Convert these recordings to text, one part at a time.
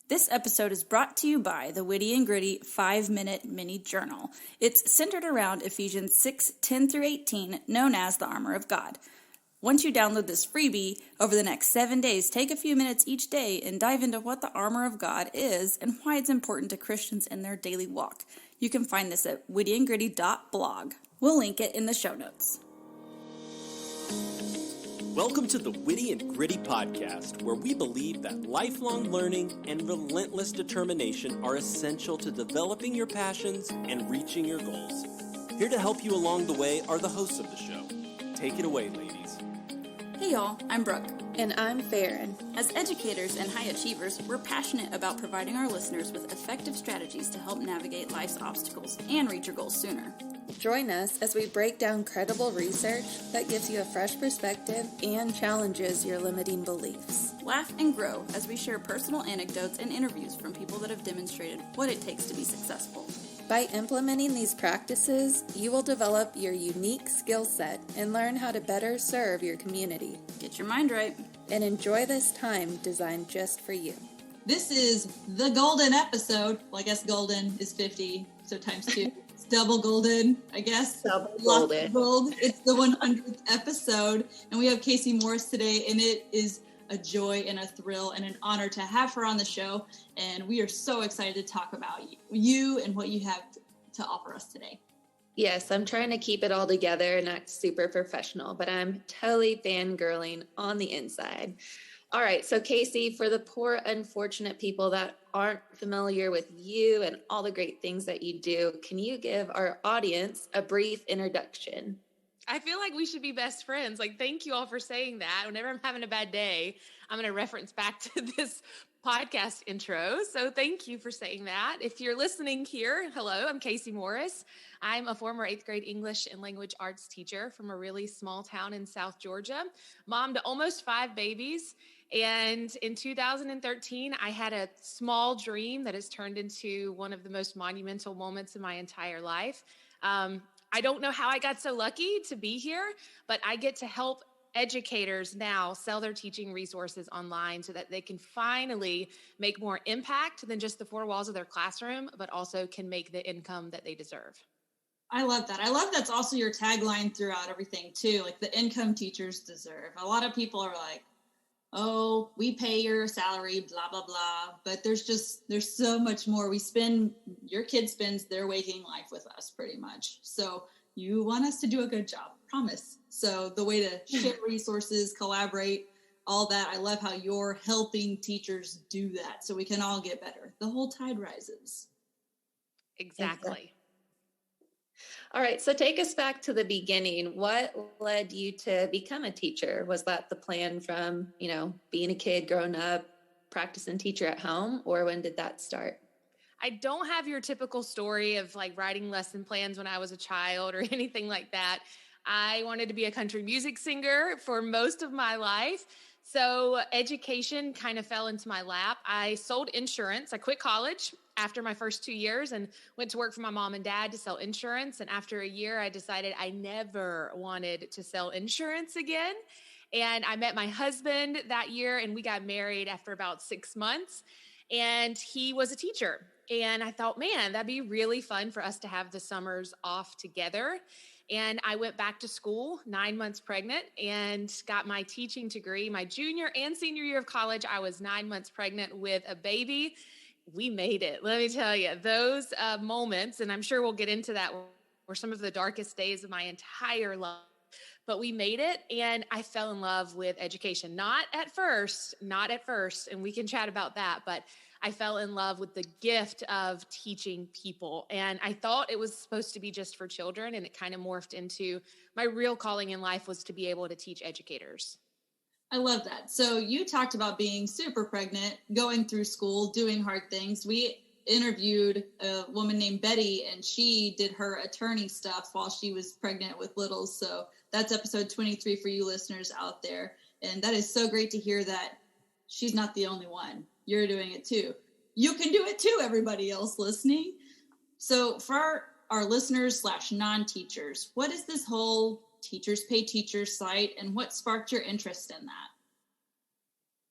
This episode is brought to you by the Witty and Gritty 5-Minute Mini Journal. It's centered around Ephesians 6:10-18, known as the Armor of God. Once you download this freebie, over the next 7 days, take a few minutes each day and dive into what the armor of God is and why it's important to Christians in their daily walk. You can find this at wittyandgritty.blog. We'll link it in the show notes. Welcome to the Witty and Gritty podcast, where we believe that lifelong learning and relentless determination are essential to developing your passions and reaching your goals. Here to help you along the way are the hosts of the show. Take it away, ladies. Hey y'all, I'm Brooke. And I'm Farron. As educators and high achievers, we're passionate about providing our listeners with effective strategies to help navigate life's obstacles and reach your goals sooner. Join us as we break down credible research that gives you a fresh perspective and challenges your limiting beliefs. Laugh and grow as we share personal anecdotes and interviews from people that have demonstrated what it takes to be successful. By implementing these practices, you will develop your unique skill set and learn how to better serve your community. Get your mind right. And enjoy this time designed just for you. This is the golden episode. Well, I guess golden is 50, so times 2. It's double golden, I guess. Double golden. Gold. It's the 100th episode, and we have Kayse Morris today, and it is a joy and a thrill and an honor to have her on the show. And we are so excited to talk about you and what you have to offer us today. Yes, I'm trying to keep it all together and act super professional, but I'm totally fangirling on the inside. All right, so Kayse, for the poor, unfortunate people that aren't familiar with you and all the great things that you do, can you give our audience a brief introduction? I feel like we should be best friends. Like, thank you all for saying that. Whenever I'm having a bad day, I'm going to reference back to this podcast intro. So thank you for saying that. If you're listening here, hello, I'm Kayse Morris. I'm a former 8th grade English and language arts teacher from a really small town in South Georgia, mom to almost 5 babies. And in 2013, I had a small dream that has turned into one of the most monumental moments in my entire life. I don't know how I got so lucky to be here, but I get to help educators now sell their teaching resources online so that they can finally make more impact than just the 4 walls of their classroom, but also can make the income that they deserve. I love that. I love that's also your tagline throughout everything too. Like, the income teachers deserve. A lot of people are like, oh, we pay your salary, blah, blah, blah. But there's so much more. Your kid spends their waking life with us pretty much. So you want us to do a good job, promise. So the way to share resources, collaborate, all that. I love how you're helping teachers do that so we can all get better. The whole tide rises. Exactly. All right, so take us back to the beginning. What led you to become a teacher? Was that the plan from, being a kid, growing up, practicing teacher at home, or when did that start? I don't have your typical story of like writing lesson plans when I was a child or anything like that. I wanted to be a country music singer for most of my life. So education kind of fell into my lap. I sold insurance. I quit college after my first 2 years and went to work for my mom and dad to sell insurance. And after a year, I decided I never wanted to sell insurance again. And I met my husband that year, and we got married after about 6 months. And he was a teacher. And I thought, man, that'd be really fun for us to have the summers off together. And I went back to school 9 months pregnant and got my teaching degree. My junior and senior year of college, I was 9 months pregnant with a baby. We made it. Let me tell you, those moments, and I'm sure we'll get into that, were some of the darkest days of my entire life. But we made it, and I fell in love with education. Not at first, and we can chat about that, but I fell in love with the gift of teaching people. And I thought it was supposed to be just for children, and it kind of morphed into my real calling in life was to be able to teach educators. I love that. So you talked about being super pregnant, going through school, doing hard things. We interviewed a woman named Betty, and she did her attorney stuff while she was pregnant with littles. So that's episode 23 for you listeners out there. And that is so great to hear that she's not the only one. You're doing it too. You can do it too, everybody else listening. So for our listeners / non-teachers, what is this whole Teachers Pay Teachers site, and what sparked your interest in that?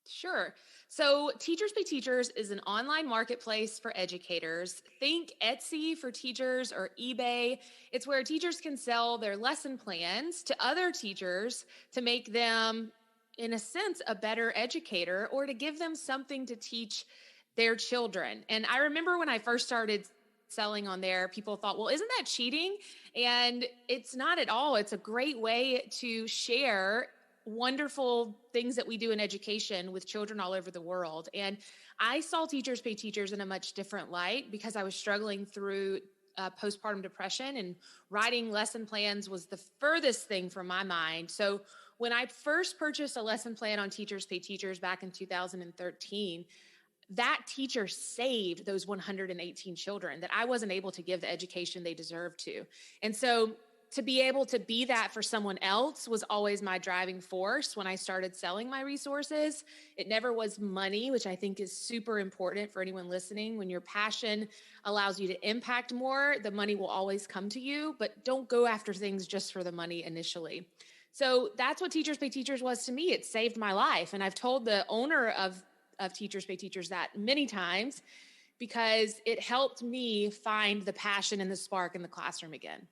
Sure. So Teachers Pay Teachers is an online marketplace for educators. Think Etsy for teachers or eBay. It's where teachers can sell their lesson plans to other teachers to make them, in a sense, a better educator, or to give them something to teach their children. And I remember when I first started selling on there, people thought, well, isn't that cheating? And it's not at all. It's a great way to share wonderful things that we do in education with children all over the world. And I saw Teachers Pay Teachers in a much different light because I was struggling through postpartum depression, and writing lesson plans was the furthest thing from my mind. So when I first purchased a lesson plan on Teachers Pay Teachers back in 2013, that teacher saved those 118 children that I wasn't able to give the education they deserved to. And so to be able to be that for someone else was always my driving force when I started selling my resources. It never was money, which I think is super important for anyone listening. When your passion allows you to impact more, the money will always come to you, but don't go after things just for the money initially. So that's what Teachers Pay Teachers was to me. It saved my life. And I've told the owner of Teachers Pay Teachers that many times, because it helped me find the passion and the spark in the classroom again.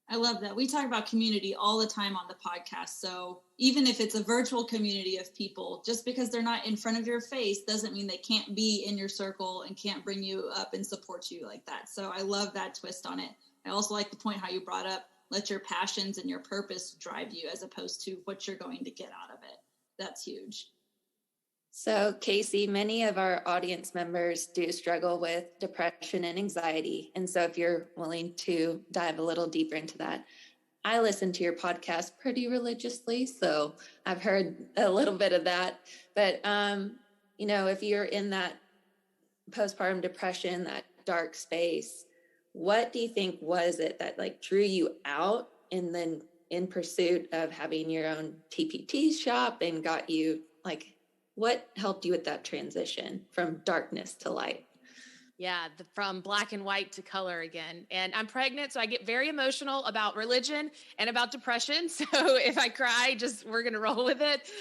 I love that. We talk about community all the time on the podcast. So even if it's a virtual community of people, just because they're not in front of your face doesn't mean they can't be in your circle and can't bring you up and support you like that. So I love that twist on it. I also like the point how you brought up, let your passions and your purpose drive you as opposed to what you're going to get out of it. That's huge. So, Kayse, many of our audience members do struggle with depression and anxiety. And so if you're willing to dive a little deeper into that, I listen to your podcast pretty religiously, so I've heard a little bit of that. But, if you're in that postpartum depression, that dark space, what do you think was it that drew you out and then in pursuit of having your own TPT shop and got you what helped you with that transition from darkness to light? Yeah, from black and white to color again. And I'm pregnant, so I get very emotional about religion and about depression. So if I cry, we're going to roll with it.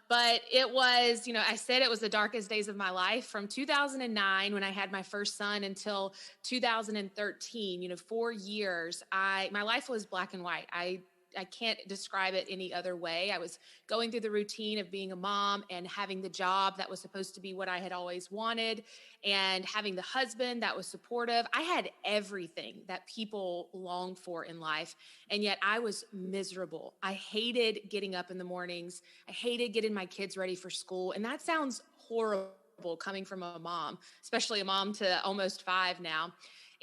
But it was, I said it was the darkest days of my life from 2009 when I had my first son until 2013, 4 years. My life was black and white. I can't describe it any other way. I was going through the routine of being a mom and having the job that was supposed to be what I had always wanted, and having the husband that was supportive. I had everything that people long for in life, and yet I was miserable. I hated getting up in the mornings. I hated getting my kids ready for school, and that sounds horrible coming from a mom, especially a mom to almost 5 now.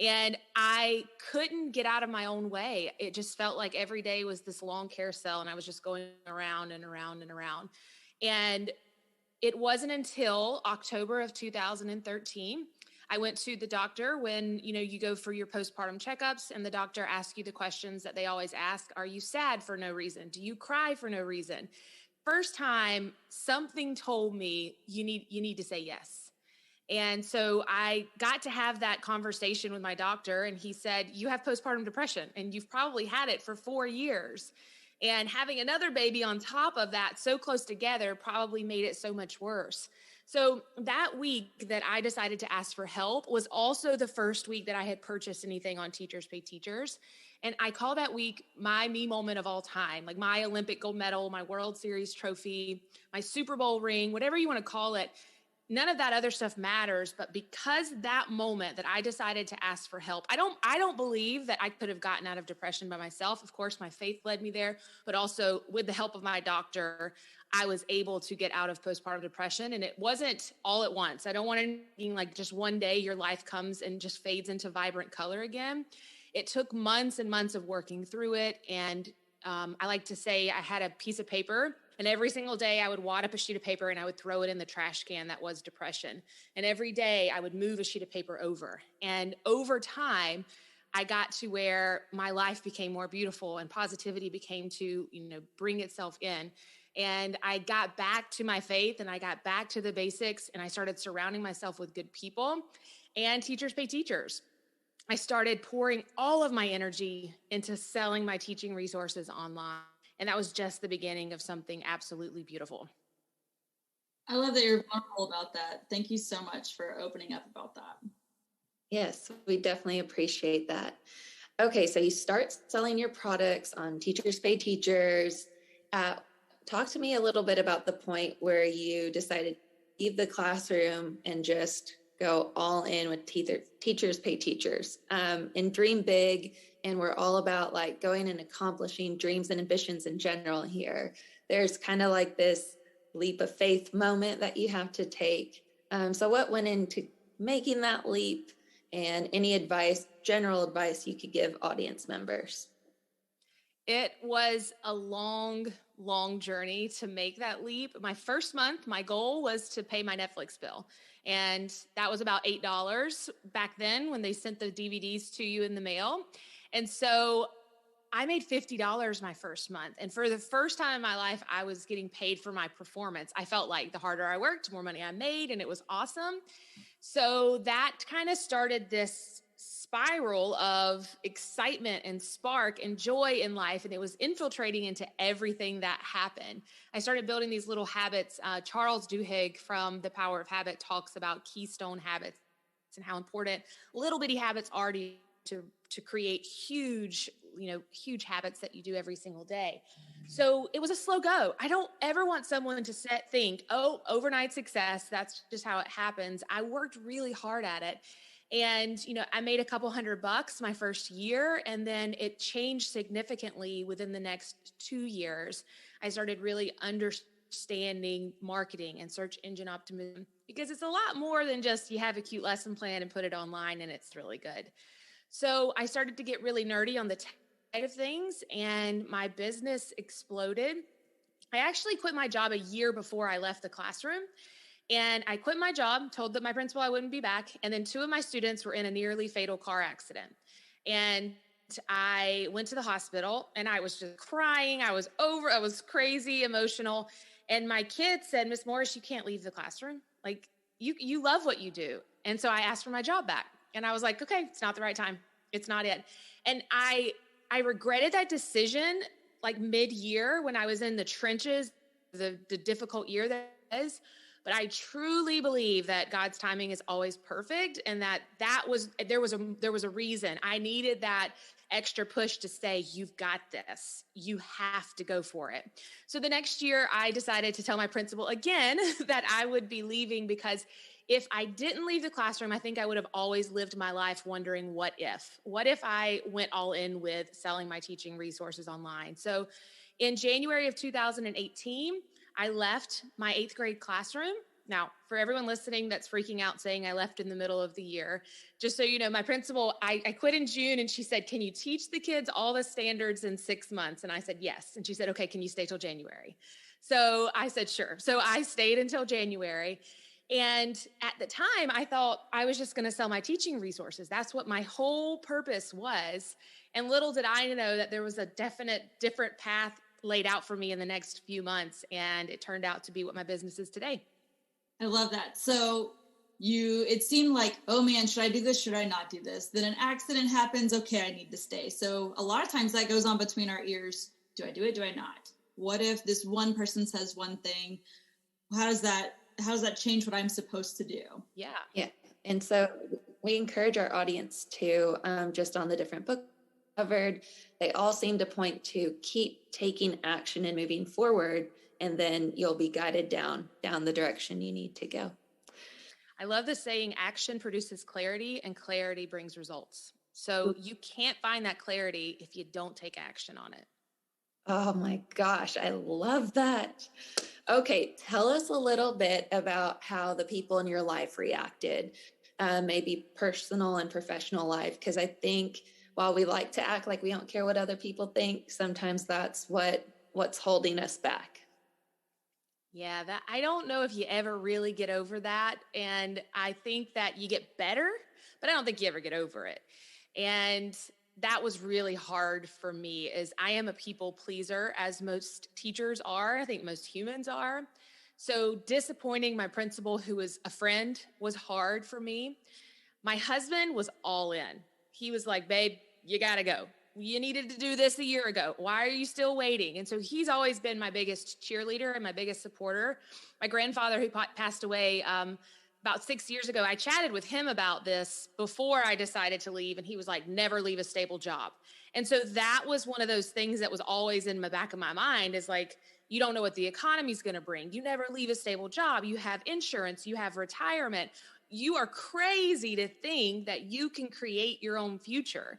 And I couldn't get out of my own way. It just felt like every day was this long carousel, and I was just going around and around and around. And it wasn't until October of 2013, I went to the doctor when, you go for your postpartum checkups, and the doctor asks you the questions that they always ask. Are you sad for no reason? Do you cry for no reason? First time, something told me you need to say yes. And so I got to have that conversation with my doctor, and he said, you have postpartum depression, and you've probably had it for 4 years. And having another baby on top of that so close together probably made it so much worse. So that week that I decided to ask for help was also the first week that I had purchased anything on Teachers Pay Teachers. And I call that week my me moment of all time, like my Olympic gold medal, my World Series trophy, my Super Bowl ring, whatever you want to call it. None of that other stuff matters, but because that moment that I decided to ask for help, I don't believe that I could have gotten out of depression by myself. Of course, my faith led me there, but also with the help of my doctor, I was able to get out of postpartum depression, and it wasn't all at once. I don't want anything like just one day your life comes and just fades into vibrant color again. It took months and months of working through it, and I like to say I had a piece of paper, and every single day I would wad up a sheet of paper and I would throw it in the trash can that was depression. And every day I would move a sheet of paper over. And over time, I got to where my life became more beautiful and positivity became to, bring itself in. And I got back to my faith, and I got back to the basics, and I started surrounding myself with good people and Teachers Pay Teachers. I started pouring all of my energy into selling my teaching resources online. And that was just the beginning of something absolutely beautiful. I love that you're vulnerable about that. Thank you so much for opening up about that. Yes, we definitely appreciate that. Okay, so you start selling your products on Teachers Pay Teachers. Talk to me a little bit about the point where you decided to leave the classroom and just go all in with Teachers Pay Teachers, and dream big. And we're all about like going and accomplishing dreams and ambitions in general here. There's kind of like this leap of faith moment that you have to take. So what went into making that leap, and any advice, general advice you could give audience members? It was a long, long journey to make that leap. My first month, my goal was to pay my Netflix bill. And that was about $8 back then when they sent the DVDs to you in the mail. And so I made $50 my first month. And for the first time in my life, I was getting paid for my performance. I felt like the harder I worked, the more money I made, and it was awesome. So that kind of started this spiral of excitement and spark and joy in life. And it was infiltrating into everything that happened. I started building these little habits. Charles Duhigg from The Power of Habit talks about keystone habits and how important little bitty habits are to create huge habits that you do every single day. So it was a slow go. I don't ever want someone to think, oh, overnight success, that's just how it happens. I worked really hard at it. And, I made a couple $100 my first year, and then it changed significantly within the next 2 years. I started really understanding marketing and search engine optimism, because it's a lot more than just you have a cute lesson plan and put it online and it's really good. So I started to get really nerdy on the side of things, and my business exploded. I actually quit my job a year before I left the classroom. And I quit my job, told my principal I wouldn't be back. And then 2 of my students were in a nearly fatal car accident. And I went to the hospital and I was just crying. I was crazy emotional. And my kids said, Miss Morris, you can't leave the classroom. Like you love what you do. And so I asked for my job back. And I was like, okay, it's not the right time. It's not it. And I regretted that decision like mid-year when I was in the trenches, the difficult year that is. But I truly believe that God's timing is always perfect, and there was a reason. I needed that extra push to say, you've got this. You have to go for it. So the next year I decided to tell my principal again that I would be leaving, because if I didn't leave the classroom, I think I would have always lived my life wondering what if I went all in with selling my teaching resources online. So in January of 2018, I left my 8th grade classroom. Now, for everyone listening that's freaking out saying I left in the middle of the year, just so you know, my principal, I quit in June, and she said, can you teach the kids all the standards in 6 months? And I said, yes. And she said, okay, can you stay till January? So I said, sure. So I stayed until January. And at the time, I thought I was just going to sell my teaching resources. That's what my whole purpose was. And little did I know that there was a definite different path laid out for me in the next few months, and it turned out to be what my business is today. I love that. So it seemed like, oh man, should I do this? Should I not do this? Then an accident happens. Okay, I need to stay. So a lot of times that goes on between our ears. Do I do it? Do I not? What if this one person says one thing? How does that change what I'm supposed to do? Yeah. And so we encourage our audience to, just on the different book covered, they all seem to point to keep taking action and moving forward, and then you'll be guided down the direction you need to go. I love the saying, action produces clarity and clarity brings results. So you can't find that clarity if you don't take action on it. Oh my gosh, I love that. Okay, tell us a little bit about how the people in your life reacted, maybe personal and professional life, because I think while we like to act like we don't care what other people think, sometimes that's what's holding us back. Yeah, I don't know if you ever really get over that. And I think that you get better, but I don't think you ever get over it. And that was really hard for me, as I am a people pleaser, as most teachers are. I think most humans are. So disappointing my principal, who was a friend, was hard for me. My husband was all in. He was like, babe, you got to go. you needed to do this a year ago. Why are you still waiting? And so he's always been my biggest cheerleader and my biggest supporter. My grandfather, who passed away about 6 years ago, I chatted with him about this before I decided to leave. And he was like, never leave a stable job. And so that was one of those things that was always in the back of my mind, is like, you don't know what the economy is going to bring. You never leave a stable job. You have insurance, you have retirement. You are crazy to think that you can create your own future.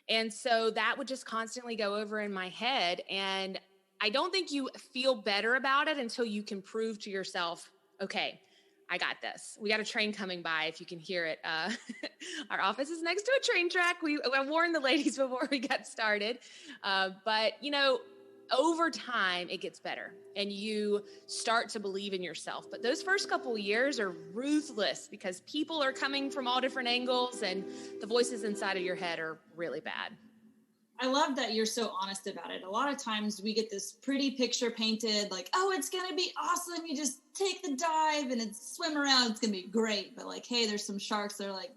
And so that would just constantly go over in my head. And I don't think you feel better about it until you can prove to yourself, okay, I got this. We got a train coming by, if you can hear it. Our office is next to a train track. I warned the ladies before we got started. But, over time, it gets better and you start to believe in yourself. But those first couple of years are ruthless because people are coming from all different angles and the voices inside of your head are really bad. I love that you're so honest about it. A lot of times we get this pretty picture painted like, oh, it's going to be awesome. You just take the dive and it's swim around. It's going to be great. But like, hey, there's some sharks that are like,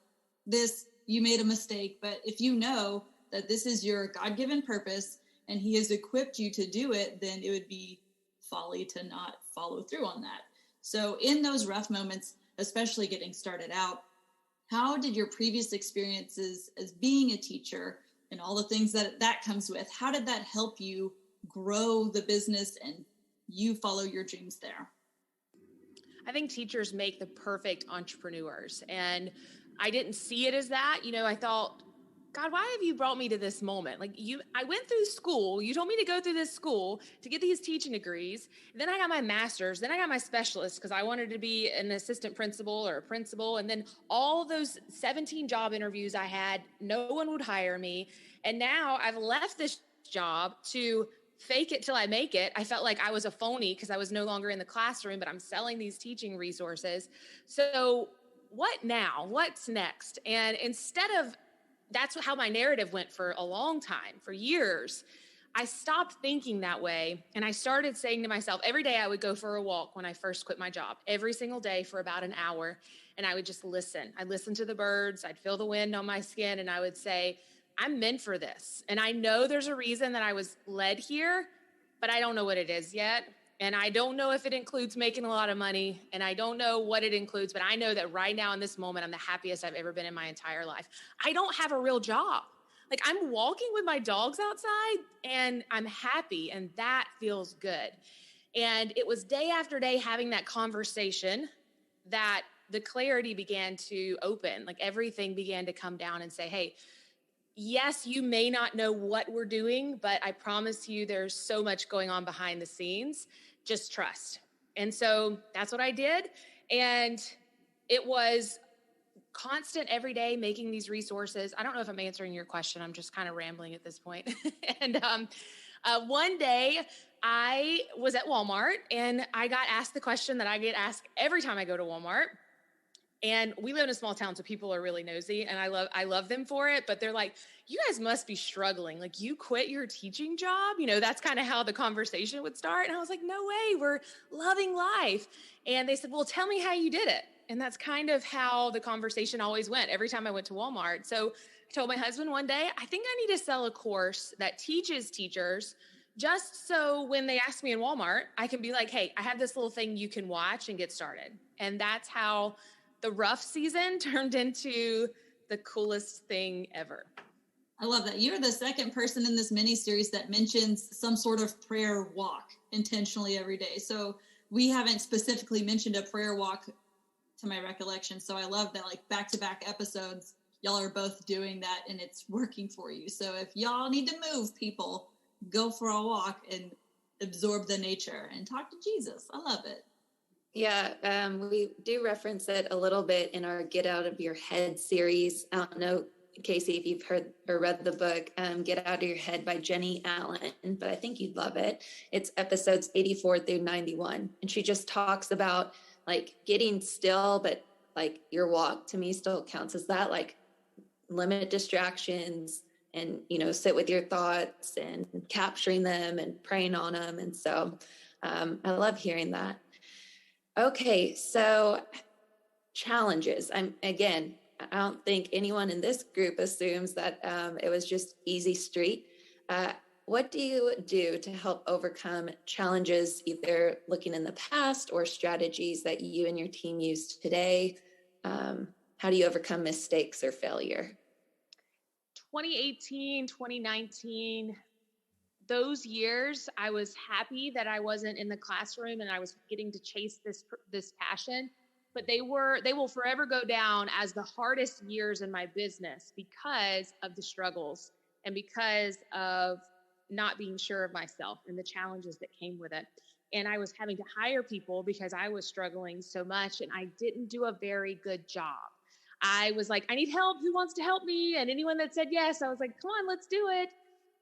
this, you made a mistake. But if you know that this is your God-given purpose and he has equipped you to do it, then it would be folly to not follow through on that. So in those rough moments, especially getting started out, how did your previous experiences as being a teacher and all the things that comes with, how did that help you grow the business and you follow your dreams there? I think teachers make the perfect entrepreneurs. And I didn't see it as that. I thought, God, why have you brought me to this moment? I went through school. You told me to go through this school to get these teaching degrees. Then I got my master's. Then I got my specialist because I wanted to be an assistant principal or a principal. And then all those 17 job interviews I had, no one would hire me. And now I've left this job to fake it till I make it. I felt like I was a phony because I was no longer in the classroom, but I'm selling these teaching resources. So what now? What's next? And that's how my narrative went for a long time, for years. I stopped thinking that way. And I started saying to myself, every day I would go for a walk when I first quit my job, every single day for about an hour. And I would just listen. I'd listen to the birds. I'd feel the wind on my skin. And I would say, I'm meant for this. And I know there's a reason that I was led here, but I don't know what it is yet. And I don't know if it includes making a lot of money, and I don't know what it includes, but I know that right now in this moment, I'm the happiest I've ever been in my entire life. I don't have a real job. I'm walking with my dogs outside and I'm happy, and that feels good. And it was day after day having that conversation that the clarity began to open. Everything began to come down and say, hey, yes, you may not know what we're doing, but I promise you there's so much going on behind the scenes. Just trust. And so that's what I did. And it was constant every day making these resources. I don't know if I'm answering your question. I'm just kind of rambling at this point. And one day I was at Walmart and I got asked the question that I get asked every time I go to Walmart. And we live in a small town, so people are really nosy, and I love them for it. But they're like, you guys must be struggling. You quit your teaching job? That's kind of how the conversation would start. And I was like, no way, we're loving life. And they said, well, tell me how you did it. And that's kind of how the conversation always went every time I went to Walmart. So I told my husband one day, I think I need to sell a course that teaches teachers just so when they ask me in Walmart, I can be like, hey, I have this little thing you can watch and get started. And that's how the rough season turned into the coolest thing ever. I love that. You're the second person in this mini-series that mentions some sort of prayer walk intentionally every day. So we haven't specifically mentioned a prayer walk to my recollection. So I love that, back-to-back episodes, y'all are both doing that and it's working for you. So if y'all need to move, people, go for a walk and absorb the nature and talk to Jesus. I love it. Yeah, we do reference it a little bit in our Get Out of Your Head series. I don't know, Kayse, if you've heard or read the book, Get Out of Your Head by Jenny Allen, but I think you'd love it. It's episodes 84 through 91. And she just talks about getting still, but your walk to me still counts as that, limit distractions and, sit with your thoughts and capturing them and praying on them. And so I love hearing that. Okay, so challenges. I don't think anyone in this group assumes that it was just easy street. What do you do to help overcome challenges, either looking in the past or strategies that you and your team use today? How do you overcome mistakes or failure? 2018, 2019, those years, I was happy that I wasn't in the classroom and I was getting to chase this passion. But they will forever go down as the hardest years in my business because of the struggles and because of not being sure of myself and the challenges that came with it. And I was having to hire people because I was struggling so much and I didn't do a very good job. I was like, I need help. Who wants to help me? And anyone that said yes, I was like, come on, let's do it.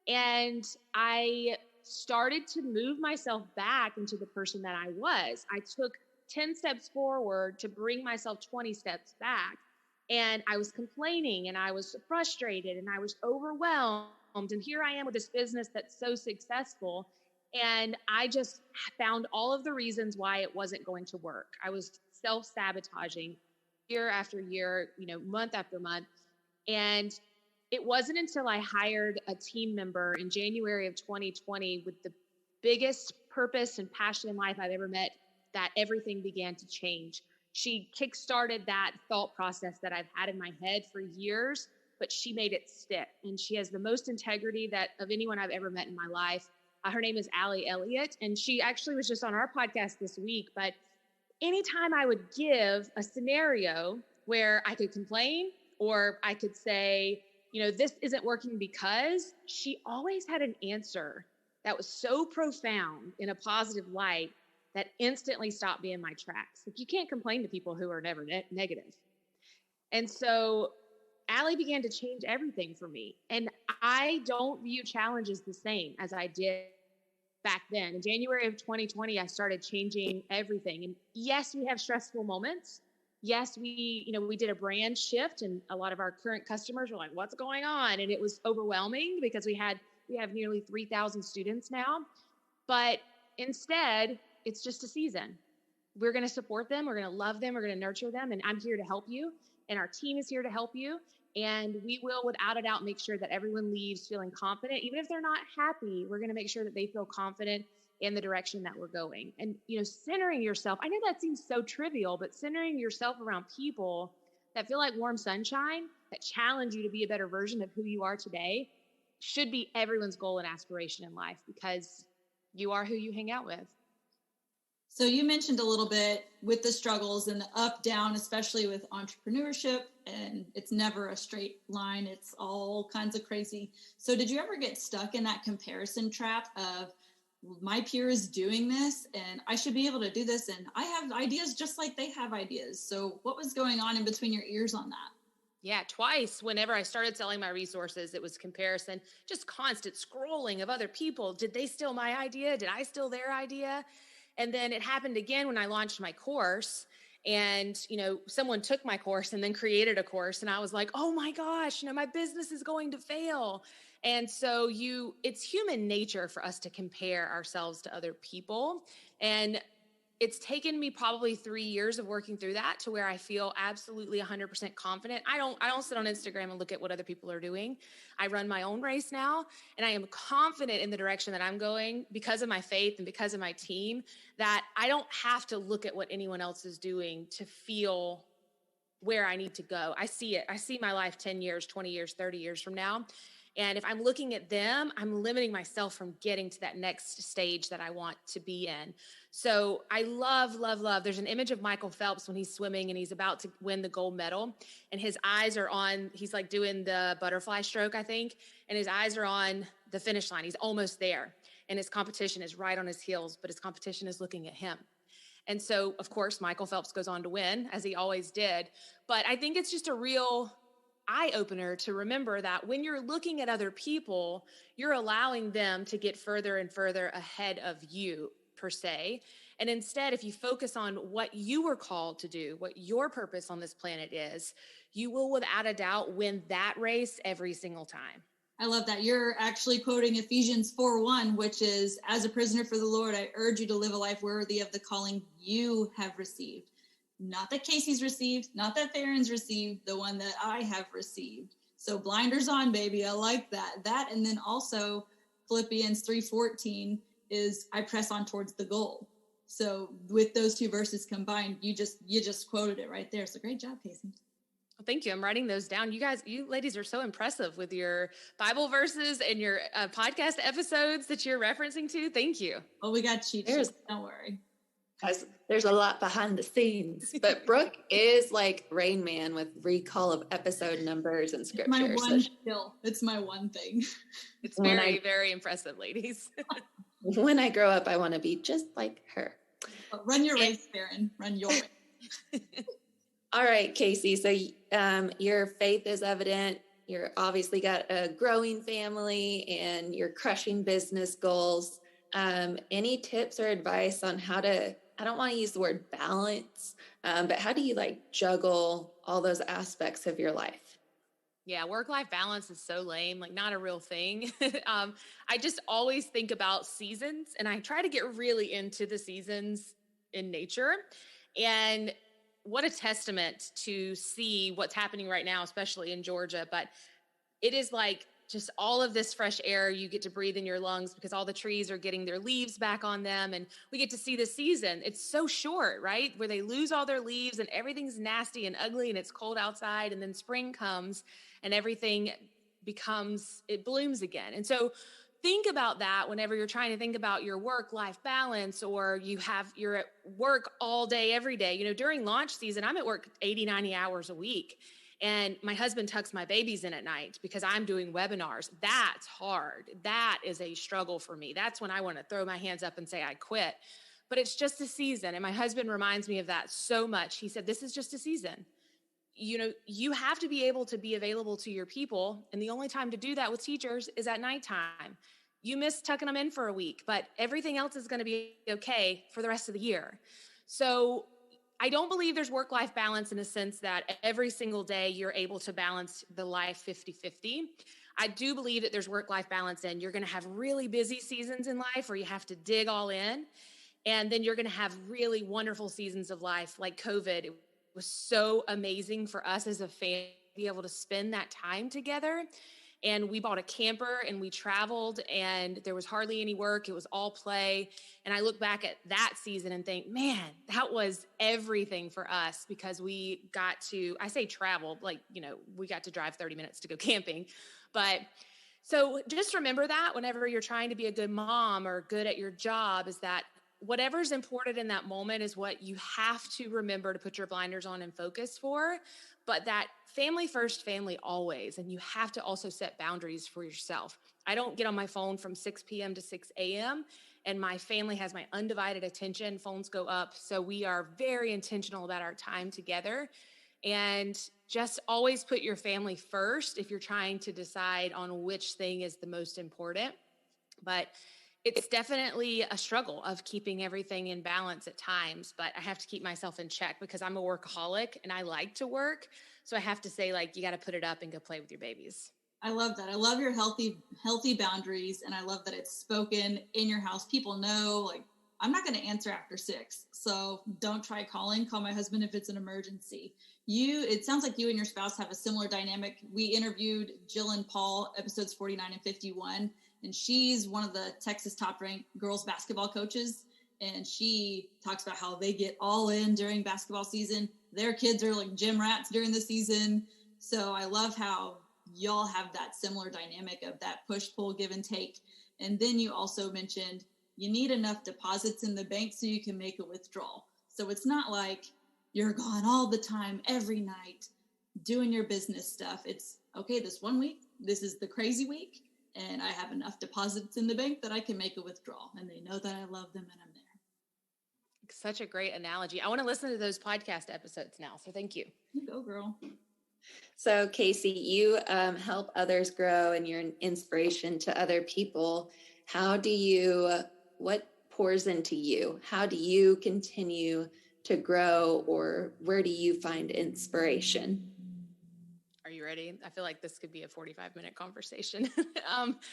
And I started to move myself back into the person that I was. I took 10 steps forward to bring myself 20 steps back. And I was complaining and I was frustrated and I was overwhelmed. And here I am with this business that's so successful. And I just found all of the reasons why it wasn't going to work. I was self-sabotaging year after year, month after month. And it wasn't until I hired a team member in January of 2020 with the biggest purpose and passion in life I've ever met that everything began to change. She kickstarted that thought process that I've had in my head for years, but she made it stick. And she has the most integrity of anyone I've ever met in my life. Her name is Allie Elliott, and she actually was just on our podcast this week. But anytime I would give a scenario where I could complain or I could say, this isn't working because, she always had an answer that was so profound in a positive light that instantly stopped me in my tracks. Like, you can't complain to people who are never negative. And so Allie began to change everything for me. And I don't view challenges the same as I did back then. In January of 2020, I started changing everything. And yes, we have stressful moments. Yes, we did a brand shift and a lot of our current customers were like, what's going on? And it was overwhelming because we have nearly 3,000 students now. But instead, it's just a season. We're going to support them. We're going to love them. We're going to nurture them. And I'm here to help you. And our team is here to help you. And we will, without a doubt, make sure that everyone leaves feeling confident. Even if they're not happy, we're going to make sure that they feel confident in the direction that we're going. And, centering yourself, I know that seems so trivial, but centering yourself around people that feel like warm sunshine, that challenge you to be a better version of who you are today, should be everyone's goal and aspiration in life, because you are who you hang out with. So you mentioned a little bit with the struggles and the up, down, especially with entrepreneurship, and it's never a straight line. It's all kinds of crazy. So did you ever get stuck in that comparison trap of, my peer is doing this and I should be able to do this, and I have ideas just like they have ideas? So what was going on in between your ears on that? Yeah, twice. Whenever I started selling my resources, it was comparison, just constant scrolling of other people. Did they steal my idea? Did I steal their idea? And then it happened again when I launched my course, and, someone took my course and then created a course, and I was like, oh my gosh, my business is going to fail. And so it's human nature for us to compare ourselves to other people. And it's taken me probably 3 years of working through that to where I feel absolutely 100% confident. I don't sit on Instagram and look at what other people are doing. I run my own race now, and I am confident in the direction that I'm going because of my faith and because of my team, that I don't have to look at what anyone else is doing to feel where I need to go. I see it. I see my life 10 years, 20 years, 30 years from now. And if I'm looking at them, I'm limiting myself from getting to that next stage that I want to be in. So I love, love, love. There's an image of Michael Phelps when he's swimming and he's about to win the gold medal, and his eyes are on, he's like doing the butterfly stroke, I think, and his eyes are on the finish line. He's almost there, and his competition is right on his heels, but his competition is looking at him. And so, of course, Michael Phelps goes on to win, as he always did. But I think it's just a real eye-opener to remember that when you're looking at other people, you're allowing them to get further and further ahead of you, per se. And instead, if you focus on what you were called to do, what your purpose on this planet is, you will, without a doubt, win that race every single time. I love that. You're actually quoting Ephesians 4:1, which is, as a prisoner for the Lord, I urge you to live a life worthy of the calling you have received. Not that Kayse's received, not that Theron's received, the one that I have received. So blinders on, baby. I like that. And then also Philippians 3:14 is I press on towards the goal. So with those two verses combined, you just quoted it right there. So great job, Kayse. Well, thank you. I'm writing those down. You ladies are so impressive with your Bible verses and your podcast episodes that you're referencing to. Thank you. Oh, we got cheat sheets. Don't worry. Guys, there's a lot behind the scenes, but Brooke is like Rain Man with recall of episode numbers and scripture. My one skill. It's my one thing. It's very, very impressive, ladies. When I grow up, I want to be just like her. Run your race, Farron. Run your race. All right, Kayse. So your faith is evident. You're obviously got a growing family and you're crushing business goals. Any tips or advice on how to, I don't want to use the word balance, but how do you like juggle all those aspects of your life? Yeah, work-life balance is so lame, like not a real thing. I just always think about seasons, and I try to get really into the seasons in nature. And what a testament to see what's happening right now, especially in Georgia. But it is like just all of this fresh air you get to breathe in your lungs because all the trees are getting their leaves back on them. And we get to see the season. It's so short, right? Where they lose all their leaves and everything's nasty and ugly and it's cold outside. And then spring comes and everything it blooms again. And so think about that whenever you're trying to think about your work-life balance, or you're at work all day, every day. You know, during launch season, I'm at work 80, 90 hours a week. And my husband tucks my babies in at night because I'm doing webinars. That's hard. That is a struggle for me. That's when I want to throw my hands up and say, I quit. But it's just a season. And my husband reminds me of that so much. He said, this is just a season. You know, you have to be able to be available to your people. And the only time to do that with teachers is at nighttime. You miss tucking them in for a week, but everything else is going to be okay for the rest of the year. So I don't believe there's work-life balance in a sense that every single day you're able to balance the life 50-50. I do believe that there's work-life balance, and you're going to have really busy seasons in life where you have to dig all in. And then you're going to have really wonderful seasons of life like COVID. It was so amazing for us as a family to be able to spend that time together. And we bought a camper and we traveled and there was hardly any work. It was all play. And I look back at that season and think, man, that was everything for us because we got to, I say travel, like, you know, we got to drive 30 minutes to go camping. But so just remember that whenever you're trying to be a good mom or good at your job, is that whatever's important in that moment is what you have to remember to put your blinders on and focus for. But that family first, family always. And you have to also set boundaries for yourself. I don't get on my phone from 6 p.m. to 6 a.m. and my family has my undivided attention. Phones go up. So we are very intentional about our time together. And just always put your family first if you're trying to decide on which thing is the most important. But it's definitely a struggle of keeping everything in balance at times, but I have to keep myself in check because I'm a workaholic and I like to work. So I have to say, like, you got to put it up and go play with your babies. I love that. I love your healthy boundaries. And I love that it's spoken in your house. People know, like, I'm not going to answer after 6. So don't try calling. Call my husband if it's an emergency. It sounds like you and your spouse have a similar dynamic. We interviewed Jill and Paul, episodes 49 and 51. And she's one of the Texas top-ranked girls basketball coaches. And she talks about how they get all in during basketball season. Their kids are like gym rats during the season. So I love how y'all have that similar dynamic of that push-pull, give and take. And then you also mentioned you need enough deposits in the bank so you can make a withdrawal. So it's not like you're gone all the time, every night, doing your business stuff. It's, okay, this one week, this is the crazy week. And I have enough deposits in the bank that I can make a withdrawal. And they know that I love them and I'm there. Such a great analogy. I want to listen to those podcast episodes now. So thank you. You go, girl. So Kayse, you help others grow and you're an inspiration to other people. What pours into you? How do you continue to grow, or where do you find inspiration? Are you ready? I feel like this could be a 45-minute conversation.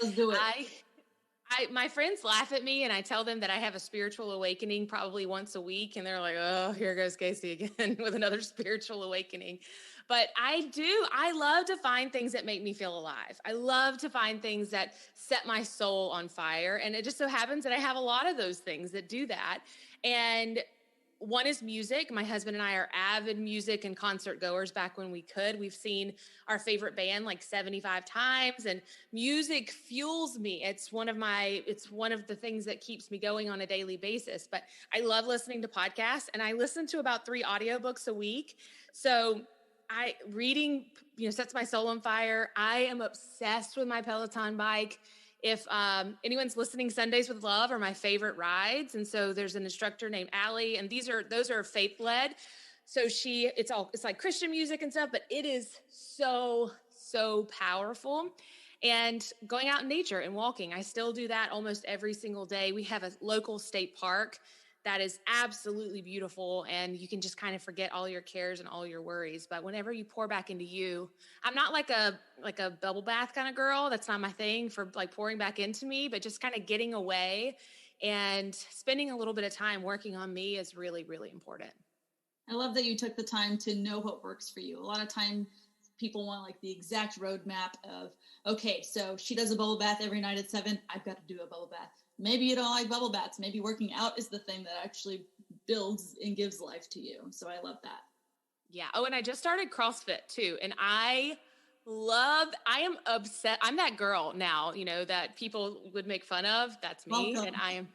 Let's do it. My friends laugh at me and I tell them that I have a spiritual awakening probably once a week. And they're like, oh, here goes Kayse again with another spiritual awakening. But I love to find things that make me feel alive. I love to find things that set my soul on fire. And it just so happens that I have a lot of those things that do that. And one is music. My husband and I are avid music and concert goers back when we could. We've seen our favorite band like 75 times, and music fuels me. It's one of the things that keeps me going on a daily basis. But I love listening to podcasts, and I listen to about 3 audiobooks a week. So reading, sets my soul on fire. I am obsessed with my Peloton bike. If anyone's listening, Sundays with Love are my favorite rides. And so there's an instructor named Allie, and those are faith-led. So it's like Christian music and stuff, but it is so, so powerful. And going out in nature and walking, I still do that almost every single day. We have a local state park that is absolutely beautiful, and you can just kind of forget all your cares and all your worries. But whenever you pour back into you, I'm not like a bubble bath kind of girl. That's not my thing for like pouring back into me, but just kind of getting away and spending a little bit of time working on me is really, really important. I love that you took the time to know what works for you. A lot of time people want like the exact roadmap of, okay, so she does a bubble bath every night at 7. I've got to do a bubble bath. Maybe you don't like bubble baths.Maybe working out is the thing that actually builds and gives life to you. So I love that. Yeah. Oh, and I just started CrossFit too. And I am obsessed. I'm that girl now, that people would make fun of. That's me. Welcome. And I am,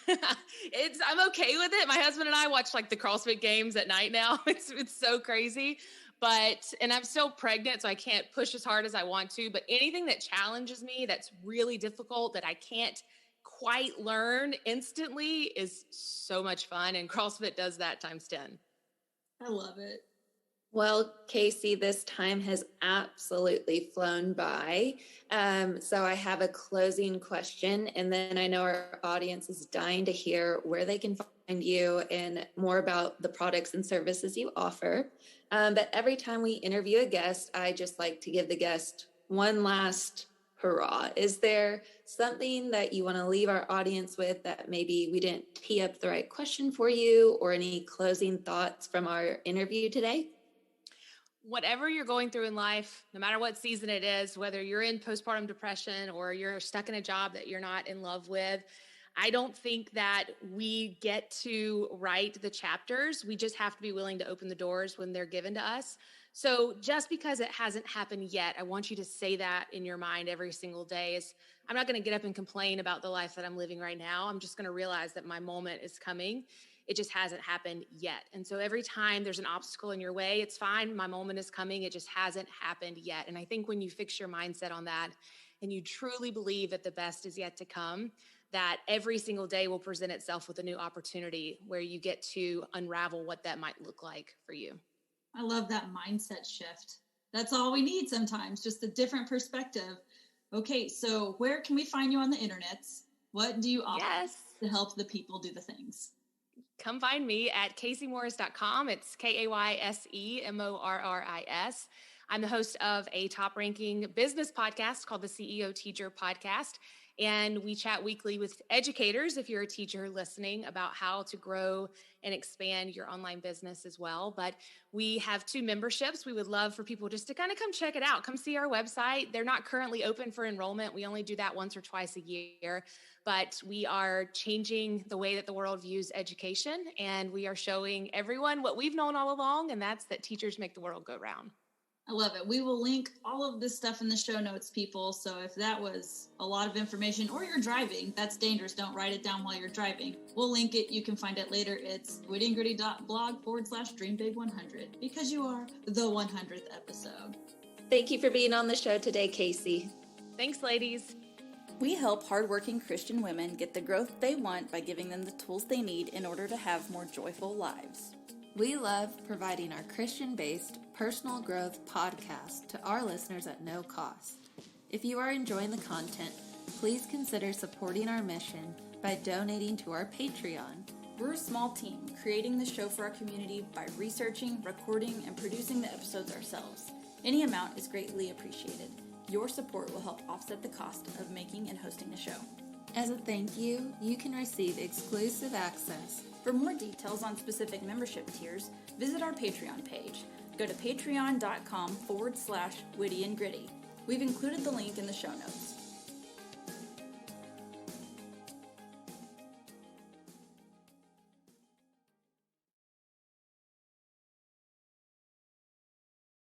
I'm okay with it. My husband and I watch like the CrossFit games at night now. It's so crazy. And I'm still pregnant, so I can't push as hard as I want to. But anything that challenges me, that's really difficult, that I can't quite learn instantly is so much fun. And CrossFit does that times 10. I love it. Well, Kayse, this time has absolutely flown by. So I have a closing question, and then I know our audience is dying to hear where they can find you and more about the products and services you offer. But every time we interview a guest, I just like to give the guest one last hurrah. Is there something that you want to leave our audience with that maybe we didn't tee up the right question for you, or any closing thoughts from our interview today? Whatever you're going through in life, no matter what season it is, whether you're in postpartum depression or you're stuck in a job that you're not in love with, I don't think that we get to write the chapters. We just have to be willing to open the doors when they're given to us. So just because it hasn't happened yet, I want you to say that in your mind every single day. I'm not going to get up and complain about the life that I'm living right now. I'm just going to realize that my moment is coming. It just hasn't happened yet. And so every time there's an obstacle in your way, it's fine. My moment is coming. It just hasn't happened yet. And I think when you fix your mindset on that and you truly believe that the best is yet to come, that every single day will present itself with a new opportunity where you get to unravel what that might look like for you. I love that mindset shift. That's all we need sometimes, just a different perspective. Okay, so where can we find you on the internets? What do you offer to help the people do the things? Come find me at kaysemorris.com. It's KayseMorris. I'm the host of a top-ranking business podcast called the CEO Teacher Podcast. And we chat weekly with educators, if you're a teacher listening, about how to grow and expand your online business as well. But we have 2 memberships. We would love for people just to kind of come check it out. Come see our website. They're not currently open for enrollment. We only do that once or twice a year. But we are changing the way that the world views education. And we are showing everyone what we've known all along, and that's that teachers make the world go round. I love it. We will link all of this stuff in the show notes, people. So if that was a lot of information, or you're driving, that's dangerous. Don't write it down while you're driving. We'll link it. You can find it later. It's wittyandgritty.blog/dreambig100, because you are the 100th episode. Thank you for being on the show today, Kayse. Thanks, ladies. We help hardworking Christian women get the growth they want by giving them the tools they need in order to have more joyful lives. We love providing our Christian-based personal growth podcast to our listeners at no cost. If you are enjoying the content, please consider supporting our mission by donating to our Patreon. We're a small team creating the show for our community by researching, recording, and producing the episodes ourselves. Any amount is greatly appreciated. Your support will help offset the cost of making and hosting the show. As a thank you, you can receive exclusive access. For more details on specific membership tiers, visit our Patreon page. go to patreon.com/witty and gritty. We've included the link in the show notes.